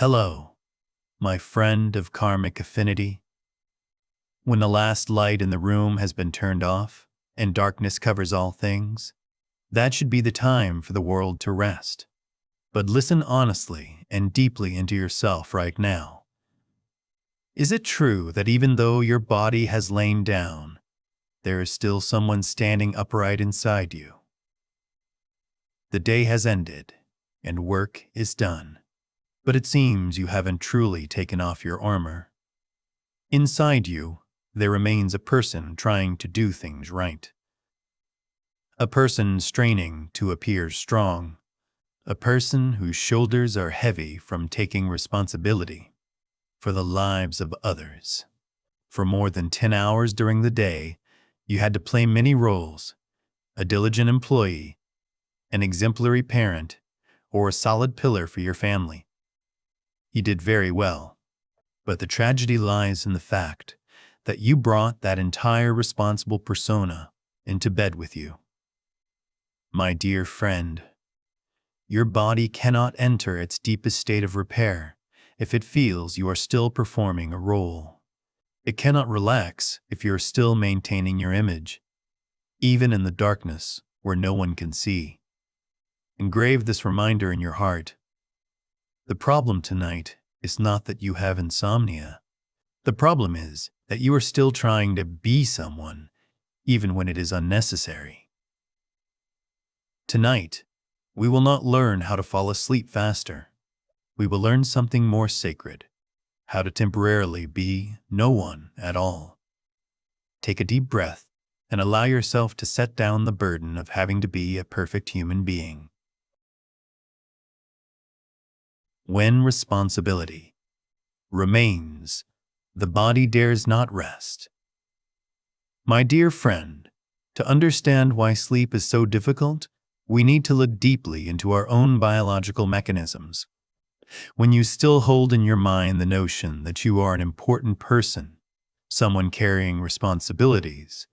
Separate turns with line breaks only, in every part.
Hello, my friend of karmic affinity. When the last light in the room has been turned off and darkness covers all things, that should be the time for the world to rest. But listen honestly and deeply into yourself right now. Is it true that even though your body has lain down, there is still someone standing upright inside you? The day has ended and work is done. But it seems you haven't truly taken off your armor. Inside you, there remains a person trying to do things right. A person straining to appear strong. A person whose shoulders are heavy from taking responsibility for the lives of others. For more than 10 hours during the day, you had to play many roles: a diligent employee, an exemplary parent, or a solid pillar for your family. You did very well, but the tragedy lies in the fact that you brought that entire responsible persona into bed with you. My dear friend, your body cannot enter its deepest state of repair if it feels you are still performing a role. It cannot relax if you are still maintaining your image, even in the darkness where no one can see. Engrave this reminder in your heart. The problem tonight is not that you have insomnia. The problem is that you are still trying to be someone, even when it is unnecessary. Tonight, we will not learn how to fall asleep faster. We will learn something more sacred: how to temporarily be no one at all. Take a deep breath and allow yourself to set down the burden of having to be a perfect human being. When responsibility remains, the body dares not rest. My dear friend, to understand why sleep is so difficult, we need to look deeply into our own biological mechanisms. When you still hold in your mind the notion that you are an important person, someone carrying responsibilities,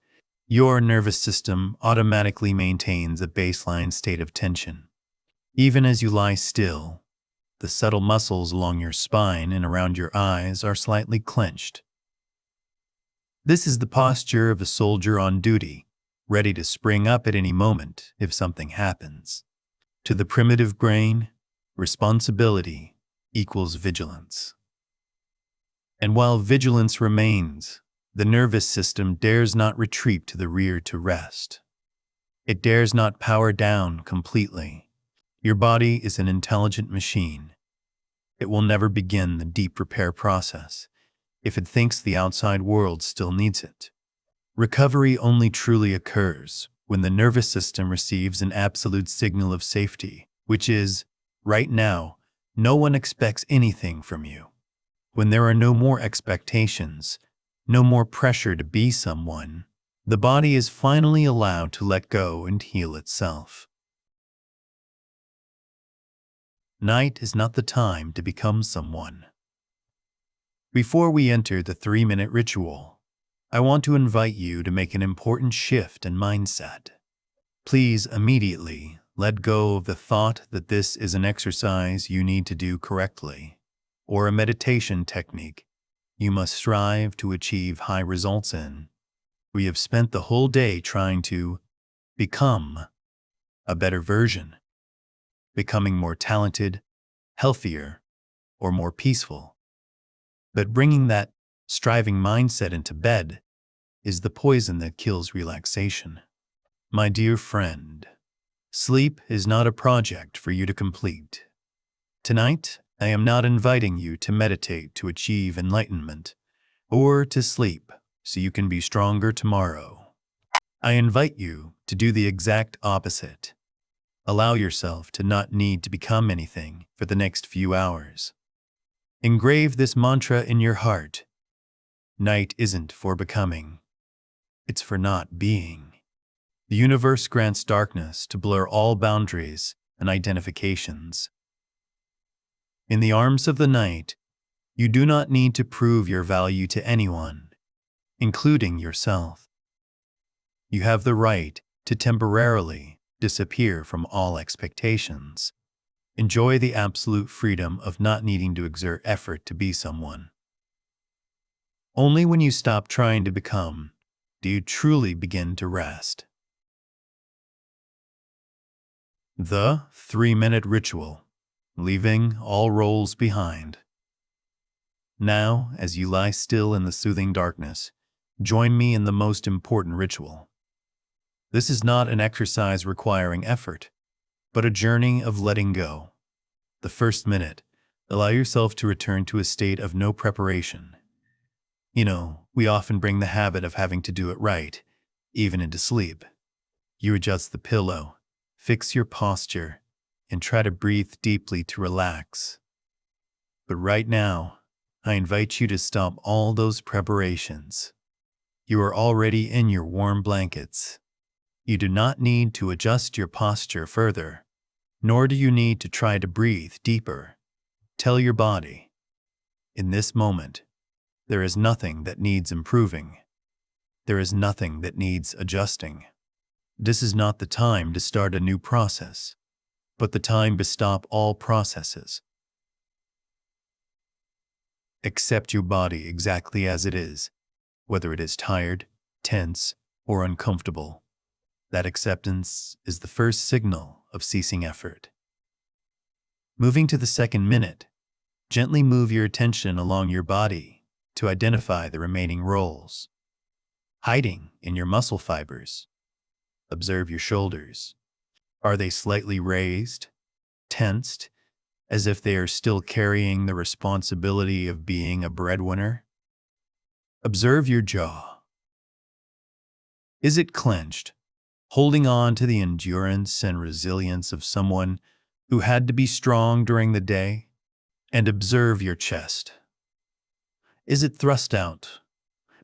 your nervous system automatically maintains a baseline state of tension. Even as you lie still, the subtle muscles along your spine and around your eyes are slightly clenched. This is the posture of a soldier on duty, ready to spring up at any moment if something happens. To the primitive brain, responsibility equals vigilance. And while vigilance remains, the nervous system dares not retreat to the rear to rest. It dares not power down completely. Your body is an intelligent machine. It will never begin the deep repair process if it thinks the outside world still needs it. Recovery only truly occurs when the nervous system receives an absolute signal of safety, which is, right now, no one expects anything from you. When there are no more expectations, no more pressure to be someone, the body is finally allowed to let go and heal itself. Night is not the time to become someone. Before we enter the 3-minute ritual, I want to invite you to make an important shift in mindset. Please immediately let go of the thought that this is an exercise you need to do correctly, or a meditation technique you must strive to achieve high results in. We have spent the whole day trying to become a better version, becoming more talented, healthier, or more peaceful. But bringing that striving mindset into bed is the poison that kills relaxation. My dear friend, sleep is not a project for you to complete. Tonight, I am not inviting you to meditate to achieve enlightenment or to sleep so you can be stronger tomorrow. I invite you to do the exact opposite. Allow yourself to not need to become anything for the next few hours. Engrave this mantra in your heart. Night isn't for becoming. It's for not being. The universe grants darkness to blur all boundaries and identifications. In the arms of the night, you do not need to prove your value to anyone, including yourself. You have the right to temporarily disappear from all expectations. Enjoy the absolute freedom of not needing to exert effort to be someone. Only when you stop trying to become do you truly begin to rest. The 3-minute ritual, leaving all roles behind. Now, as you lie still in the soothing darkness, join me in the most important ritual. This is not an exercise requiring effort, but a journey of letting go. The first minute, allow yourself to return to a state of no preparation. We often bring the habit of having to do it right, even into sleep. You adjust the pillow, fix your posture, and try to breathe deeply to relax. But right now, I invite you to stop all those preparations. You are already in your warm blankets. You do not need to adjust your posture further, nor do you need to try to breathe deeper. Tell your body, in this moment, there is nothing that needs improving. There is nothing that needs adjusting. This is not the time to start a new process, but the time to stop all processes. Accept your body exactly as it is, whether it is tired, tense, or uncomfortable. That acceptance is the first signal of ceasing effort. Moving to the second minute, gently move your attention along your body to identify the remaining roles. Hiding in your muscle fibers. Observe your shoulders. Are they slightly raised, tensed, as if they are still carrying the responsibility of being a breadwinner? Observe your jaw. Is it clenched, holding on to the endurance and resilience of someone who had to be strong during the day? And observe your chest. Is it thrust out,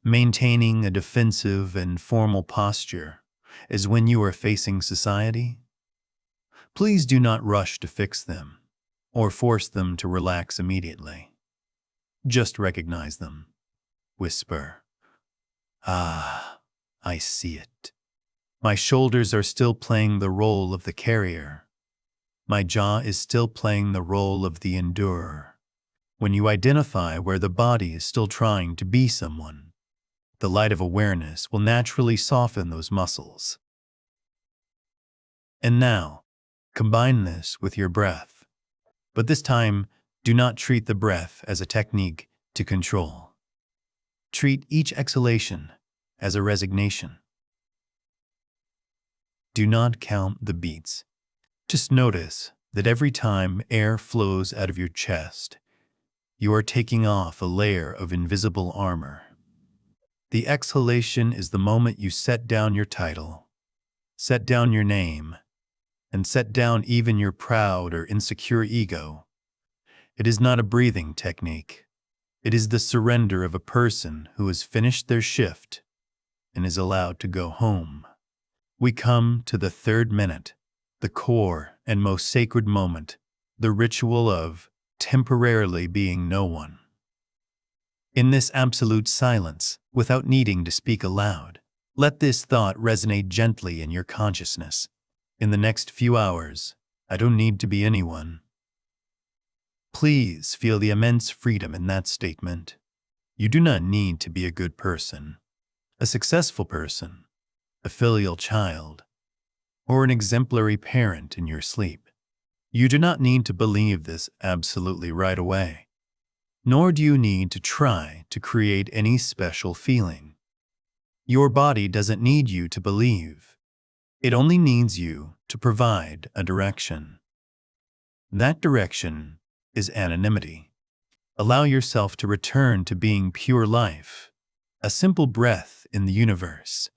maintaining a defensive and formal posture as when you are facing society? Please do not rush to fix them or force them to relax immediately. Just recognize them. Whisper, "Ah, I see it. My shoulders are still playing the role of the carrier. My jaw is still playing the role of the endurer." When you identify where the body is still trying to be someone, the light of awareness will naturally soften those muscles. And now, combine this with your breath. But this time, do not treat the breath as a technique to control. Treat each exhalation as a resignation. Do not count the beats. Just notice that every time air flows out of your chest, you are taking off a layer of invisible armor. The exhalation is the moment you set down your title, set down your name, and set down even your proud or insecure ego. It is not a breathing technique. It is the surrender of a person who has finished their shift and is allowed to go home. We come to the third minute, the core and most sacred moment, the ritual of temporarily being no one. In this absolute silence, without needing to speak aloud, let this thought resonate gently in your consciousness. In the next few hours, I don't need to be anyone. Please feel the immense freedom in that statement. You do not need to be a good person, a successful person, a filial child, or an exemplary parent in your sleep. You do not need to believe this absolutely right away, nor do you need to try to create any special feeling. Your body doesn't need you to believe. It only needs you to provide a direction. That direction is anonymity. Allow yourself to return to being pure life, a simple breath in the universe,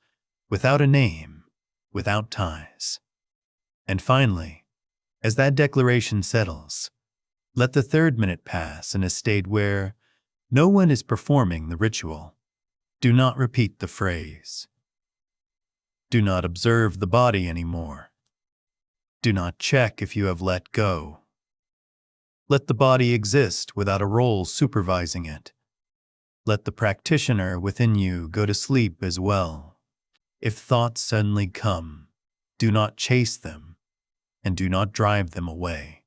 without a name, without ties. And finally, as that declaration settles, let the third minute pass in a state where no one is performing the ritual. Do not repeat the phrase. Do not observe the body anymore. Do not check if you have let go. Let the body exist without a role supervising it. Let the practitioner within you go to sleep as well. If thoughts suddenly come, do not chase them and do not drive them away.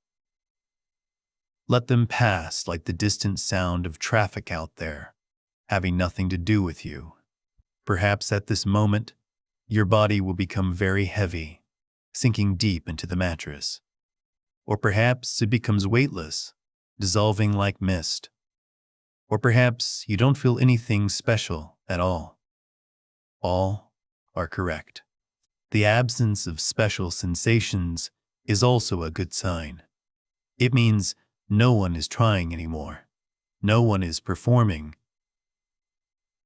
Let them pass like the distant sound of traffic out there, having nothing to do with you. Perhaps at this moment, your body will become very heavy, sinking deep into the mattress. Or perhaps it becomes weightless, dissolving like mist. Or perhaps you don't feel anything special at all. All are correct. The absence of special sensations is also a good sign. It means no one is trying anymore. No one is performing.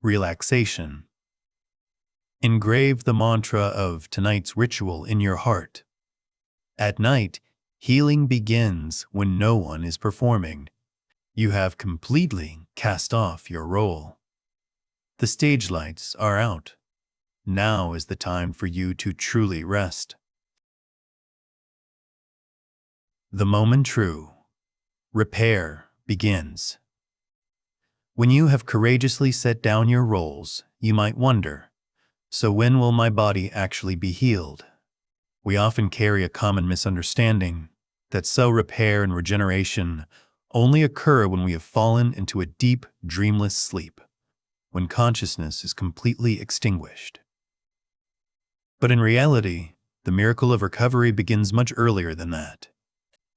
Relaxation. Engrave the mantra of tonight's ritual in your heart. At night, healing begins when no one is performing. You have completely cast off your role. The stage lights are out. Now is the time for you to truly rest. The moment true. Repair begins. When you have courageously set down your roles, you might wonder, so when will my body actually be healed? We often carry a common misunderstanding that repair and regeneration only occur when we have fallen into a deep, dreamless sleep, when consciousness is completely extinguished. But in reality, the miracle of recovery begins much earlier than that.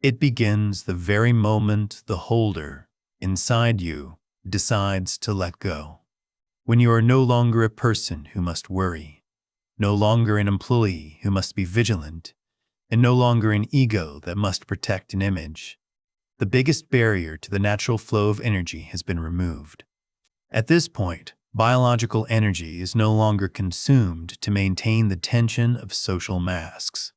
It begins the very moment the holder inside you decides to let go. When you are no longer a person who must worry, no longer an employee who must be vigilant, and no longer an ego that must protect an image. The biggest barrier to the natural flow of energy has been removed. At this point, biological energy is no longer consumed to maintain the tension of social masks.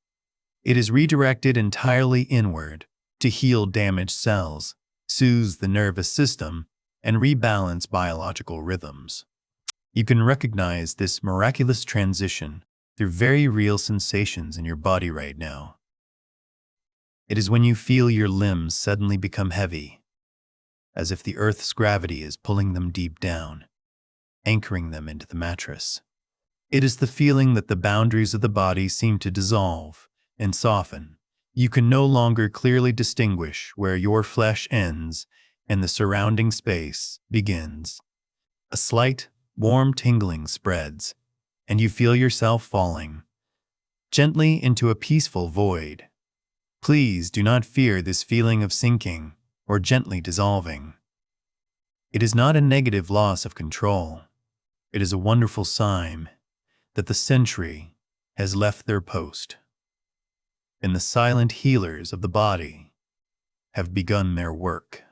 It is redirected entirely inward to heal damaged cells, soothe the nervous system, and rebalance biological rhythms. You can recognize this miraculous transition through very real sensations in your body right now. It is when you feel your limbs suddenly become heavy, as if the earth's gravity is pulling them deep down, anchoring them into the mattress. It is the feeling that the boundaries of the body seem to dissolve and soften. You can no longer clearly distinguish where your flesh ends and the surrounding space begins. A slight, warm tingling spreads, and you feel yourself falling gently into a peaceful void. Please do not fear this feeling of sinking or gently dissolving. It is not a negative loss of control. It is a wonderful sign that the sentry has left their post, and the silent healers of the body have begun their work.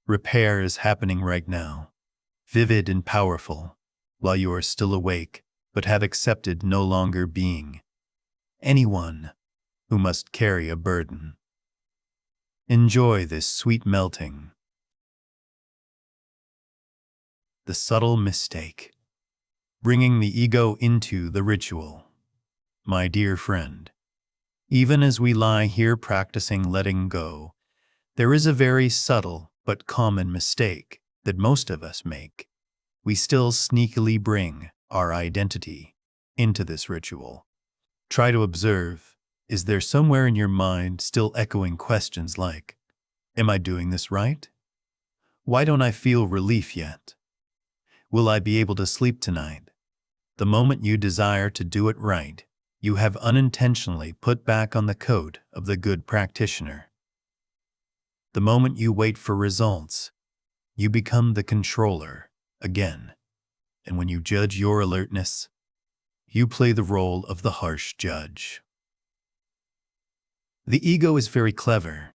Repair is happening right now, vivid and powerful, while you are still awake but have accepted no longer being anyone who must carry a burden. Enjoy this sweet melting. The subtle mistake. Bringing the ego into the ritual. My dear friend, even as we lie here practicing letting go, there is a very subtle but common mistake that most of us make. We still sneakily bring our identity into this ritual. Try to observe, is there somewhere in your mind still echoing questions like, am I doing this right? Why don't I feel relief yet? Will I be able to sleep tonight? The moment you desire to do it right, you have unintentionally put back on the coat of the good practitioner. The moment you wait for results, you become the controller again. And when you judge your alertness, you play the role of the harsh judge. The ego is very clever.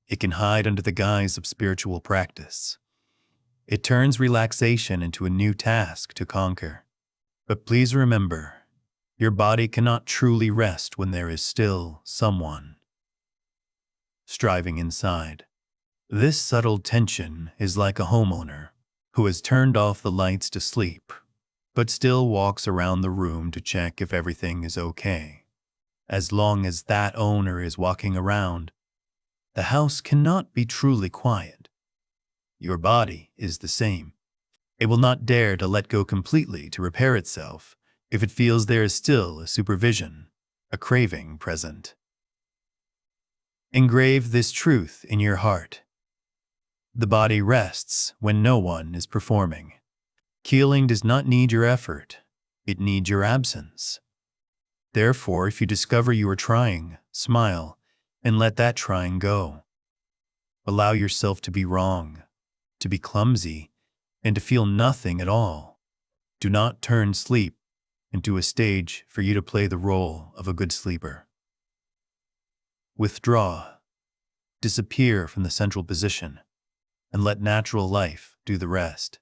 It can hide under the guise of spiritual practice. It turns relaxation into a new task to conquer. But please remember, your body cannot truly rest when there is still someone striving inside. This subtle tension is like a homeowner who has turned off the lights to sleep, but still walks around the room to check if everything is okay. As long as that owner is walking around, the house cannot be truly quiet. Your body is the same. It will not dare to let go completely to repair itself if it feels there is still a supervision, a craving present. Engrave this truth in your heart. The body rests when no one is performing. Healing does not need your effort. It needs your absence. Therefore, if you discover you are trying, smile and let that trying go. Allow yourself to be wrong, to be clumsy, and to feel nothing at all. Do not turn sleep into a stage for you to play the role of a good sleeper. Withdraw, disappear from the central position, and let natural life do the rest.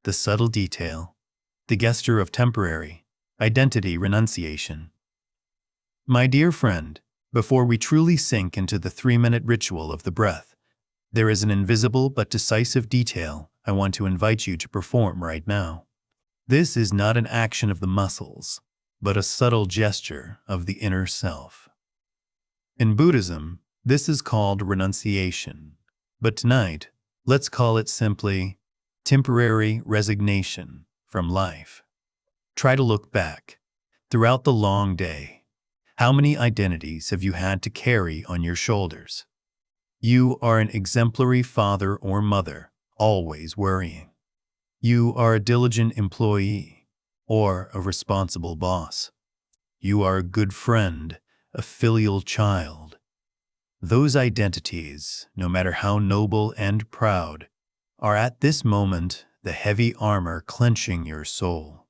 The subtle detail, the gesture of temporary identity renunciation. My dear friend, before we truly sink into the 3-minute ritual of the breath, there is an invisible but decisive detail I want to invite you to perform right now. This is not an action of the muscles, but a subtle gesture of the inner self. In Buddhism, this is called renunciation, but tonight, let's call it simply temporary resignation from life. Try to look back. Throughout the long day, how many identities have you had to carry on your shoulders? You are an exemplary father or mother, always worrying. You are a diligent employee or a responsible boss. You are a good friend, a filial child. Those identities, no matter how noble and proud, are at this moment the heavy armor clenching your soul.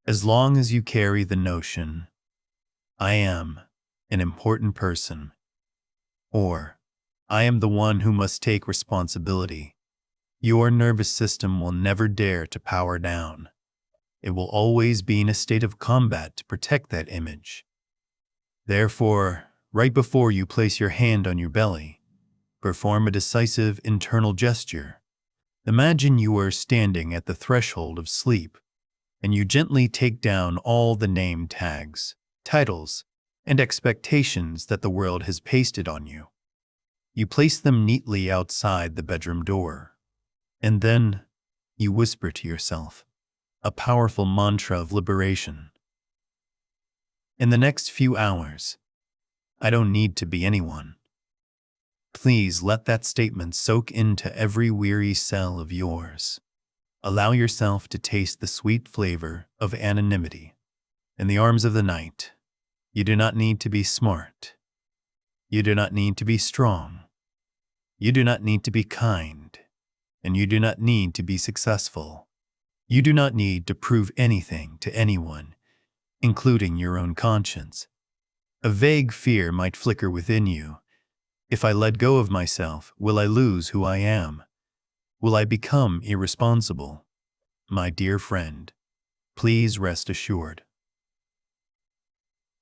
As long as you carry the notion, I am an important person, or I am the one who must take responsibility, your nervous system will never dare to power down. It will always be in a state of combat to protect that image. Therefore, right before you place your hand on your belly, perform a decisive internal gesture. Imagine you are standing at the threshold of sleep, and you gently take down all the name tags, titles, and expectations that the world has pasted on you. You place them neatly outside the bedroom door, and then you whisper to yourself a powerful mantra of liberation. In the next few hours, I don't need to be anyone. Please let that statement soak into every weary cell of yours. Allow yourself to taste the sweet flavor of anonymity. In the arms of the night, you do not need to be smart. You do not need to be strong. You do not need to be kind. And you do not need to be successful. You do not need to prove anything to anyone, including your own conscience. A vague fear might flicker within you. If I let go of myself, will I lose who I am? Will I become irresponsible? My dear friend, please rest assured.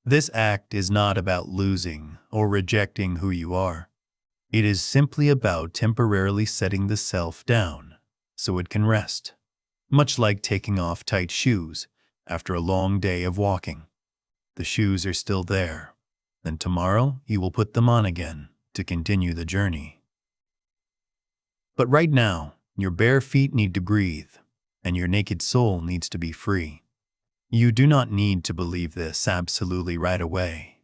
This act is not about losing or rejecting who you are. It is simply about temporarily setting the self down so it can rest, much like taking off tight shoes after a long day of walking. The shoes are still there, and tomorrow you will put them on again to continue the journey. But right now, your bare feet need to breathe, and your naked soul needs to be free. You do not need to believe this absolutely right away.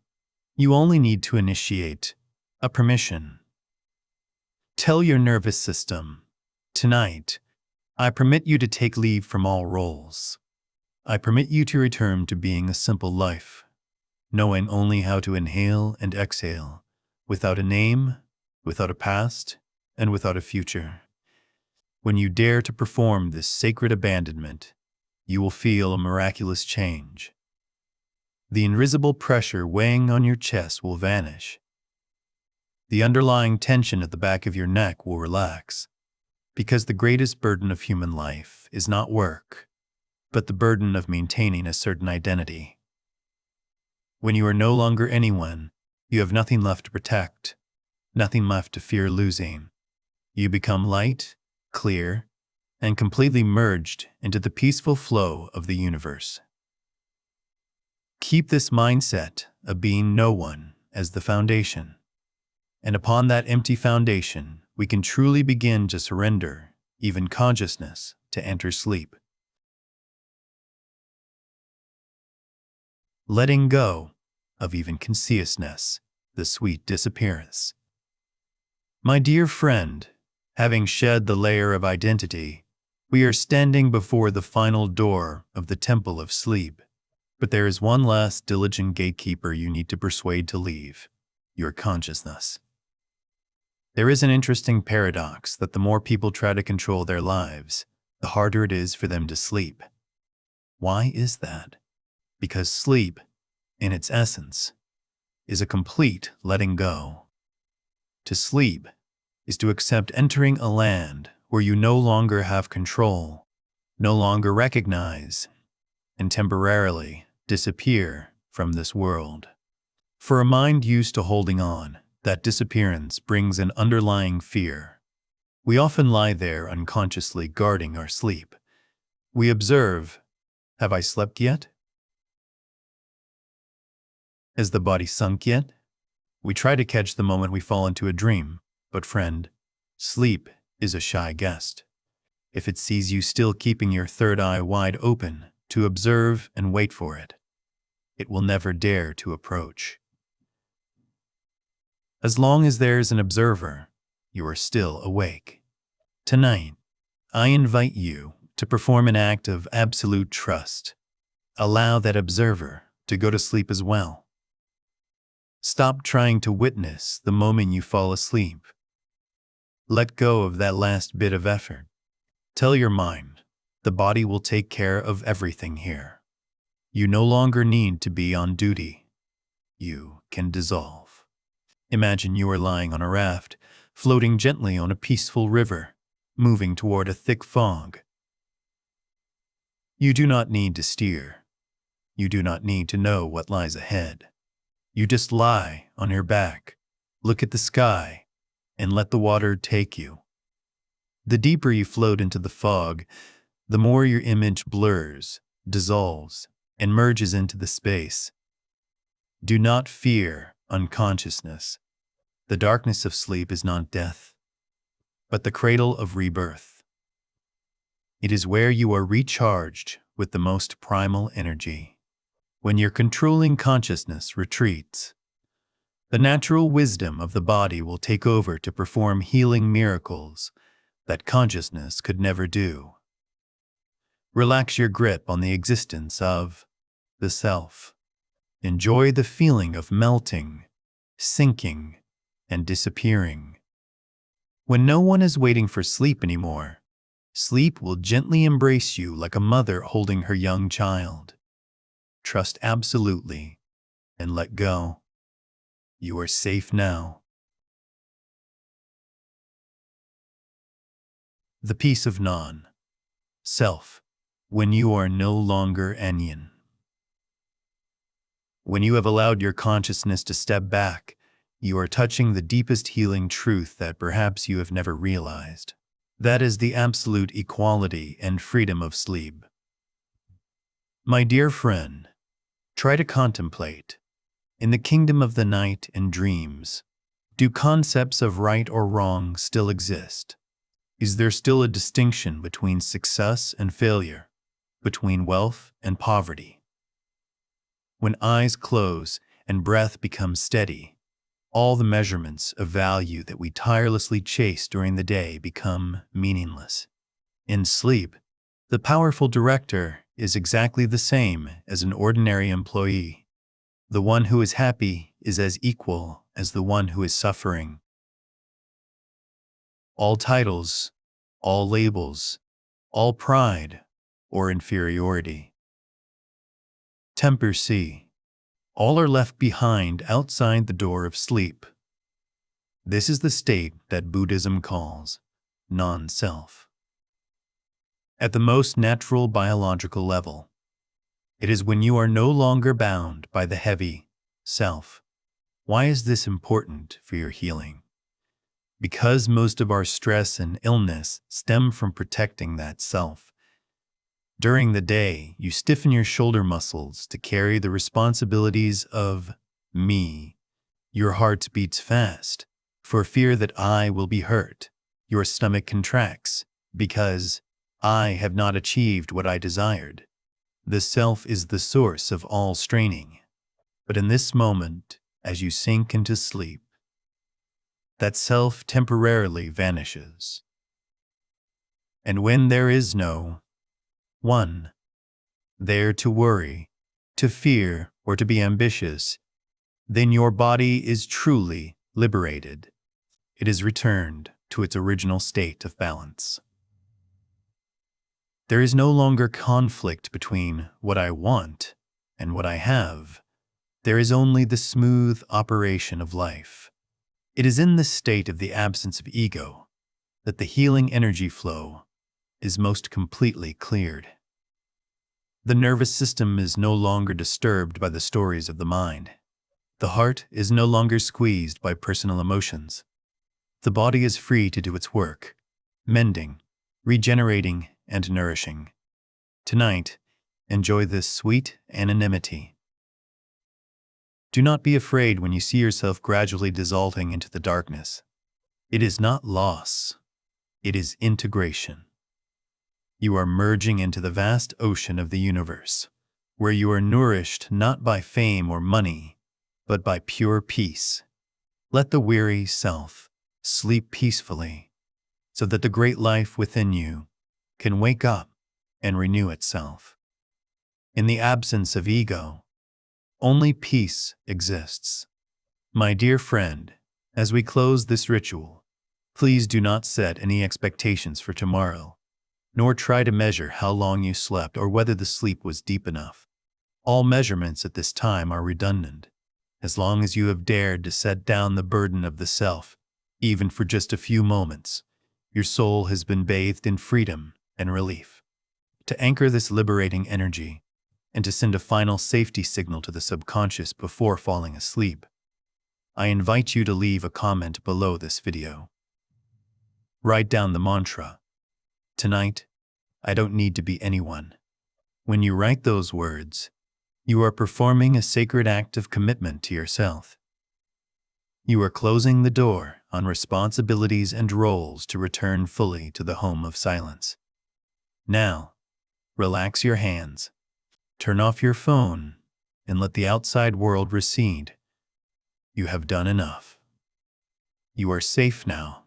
You only need to initiate a permission. Tell your nervous system, tonight, I permit you to take leave from all roles. I permit you to return to being a simple life, knowing only how to inhale and exhale, without a name, without a past, and without a future. When you dare to perform this sacred abandonment, you will feel a miraculous change. The invisible pressure weighing on your chest will vanish. The underlying tension at the back of your neck will relax, because the greatest burden of human life is not work, but the burden of maintaining a certain identity. When you are no longer anyone, you have nothing left to protect, nothing left to fear losing. You become light, clear, and completely merged into the peaceful flow of the universe. Keep this mindset of being no one as the foundation. And upon that empty foundation, we can truly begin to surrender, even consciousness, to enter sleep. Letting go of even consciousness, the sweet disappearance. My dear friend, having shed the layer of identity, we are standing before the final door of the temple of sleep. But there is one last diligent gatekeeper you need to persuade to leave: your consciousness. There is an interesting paradox that the more people try to control their lives, the harder it is for them to sleep. Why is that? Because sleep, in its essence, is a complete letting go. To sleep is to accept entering a land where you no longer have control, no longer recognize, and temporarily disappear from this world. For a mind used to holding on, that disappearance brings an underlying fear. We often lie there unconsciously guarding our sleep. We observe, have I slept yet? Has the body sunk yet? We try to catch the moment we fall into a dream, but friend, sleep is a shy guest. If it sees you still keeping your third eye wide open to observe and wait for it, it will never dare to approach. As long as there's an observer, you are still awake. Tonight, I invite you to perform an act of absolute trust. Allow that observer to go to sleep as well. Stop trying to witness the moment you fall asleep. Let go of that last bit of effort. Tell your mind, the body will take care of everything here. You no longer need to be on duty. You can dissolve. Imagine you are lying on a raft, floating gently on a peaceful river, moving toward a thick fog. You do not need to steer. You do not need to know what lies ahead. You just lie on your back, look at the sky, and let the water take you. The deeper you float into the fog, the more your image blurs, dissolves, and merges into the space. Do not fear unconsciousness. The darkness of sleep is not death, but the cradle of rebirth. It is where you are recharged with the most primal energy. When your controlling consciousness retreats, the natural wisdom of the body will take over to perform healing miracles that consciousness could never do. Relax your grip on the existence of the self. Enjoy the feeling of melting, sinking, and disappearing. When no one is waiting for sleep anymore, sleep will gently embrace you like a mother holding her young child. Trust absolutely and let go. You are safe now. The peace of non-self, when you are no longer Enyin. When you have allowed your consciousness to step back, you are touching the deepest healing truth that perhaps you have never realized. That is the absolute equality and freedom of sleep. My dear friend, try to contemplate. In the kingdom of the night and dreams, do concepts of right or wrong still exist? Is there still a distinction between success and failure, between wealth and poverty? When eyes close and breath becomes steady, all the measurements of value that we tirelessly chase during the day become meaningless. In sleep, the powerful director is exactly the same as an ordinary employee. The one who is happy is as equal as the one who is suffering. All titles, all labels, all pride or inferiority, temper C, all are left behind outside the door of sleep. This is the state that Buddhism calls non-self. At the most natural biological level, it is when you are no longer bound by the heavy self. Why is this important for your healing? Because most of our stress and illness stem from protecting that self. During the day, you stiffen your shoulder muscles to carry the responsibilities of me. Your heart beats fast for fear that I will be hurt. Your stomach contracts because I have not achieved what I desired. The self is the source of all straining. But in this moment, as you sink into sleep, that self temporarily vanishes. And when there is no one there to worry, to fear, or to be ambitious, then your body is truly liberated. It is returned to its original state of balance. There is no longer conflict between what I want and what I have. There is only the smooth operation of life. It is in this state of the absence of ego that the healing energy flow is most completely cleared. The nervous system is no longer disturbed by the stories of the mind. The heart is no longer squeezed by personal emotions. The body is free to do its work, mending, regenerating, and nourishing. Tonight, enjoy this sweet anonymity. Do not be afraid when you see yourself gradually dissolving into the darkness. It is not loss. It is integration. You are merging into the vast ocean of the universe, where you are nourished not by fame or money, but by pure peace. Let the weary self sleep peacefully, so that the great life within you can wake up and renew itself. In the absence of ego, only peace exists. My dear friend, as we close this ritual, please do not set any expectations for tomorrow, nor try to measure how long you slept or whether the sleep was deep enough. All measurements at this time are redundant. As long as you have dared to set down the burden of the self, even for just a few moments, your soul has been bathed in freedom and relief. To anchor this liberating energy, and to send a final safety signal to the subconscious before falling asleep, I invite you to leave a comment below this video. Write down the mantra, "Tonight, I don't need to be anyone." When you write those words, you are performing a sacred act of commitment to yourself. You are closing the door on responsibilities and roles to return fully to the home of silence. Now, relax your hands, turn off your phone, and let the outside world recede. You have done enough. You are safe now.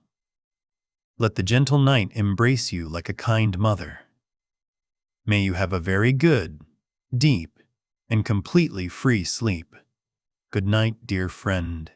Let the gentle night embrace you like a kind mother. May you have a very good, deep, and completely free sleep. Good night, dear friend.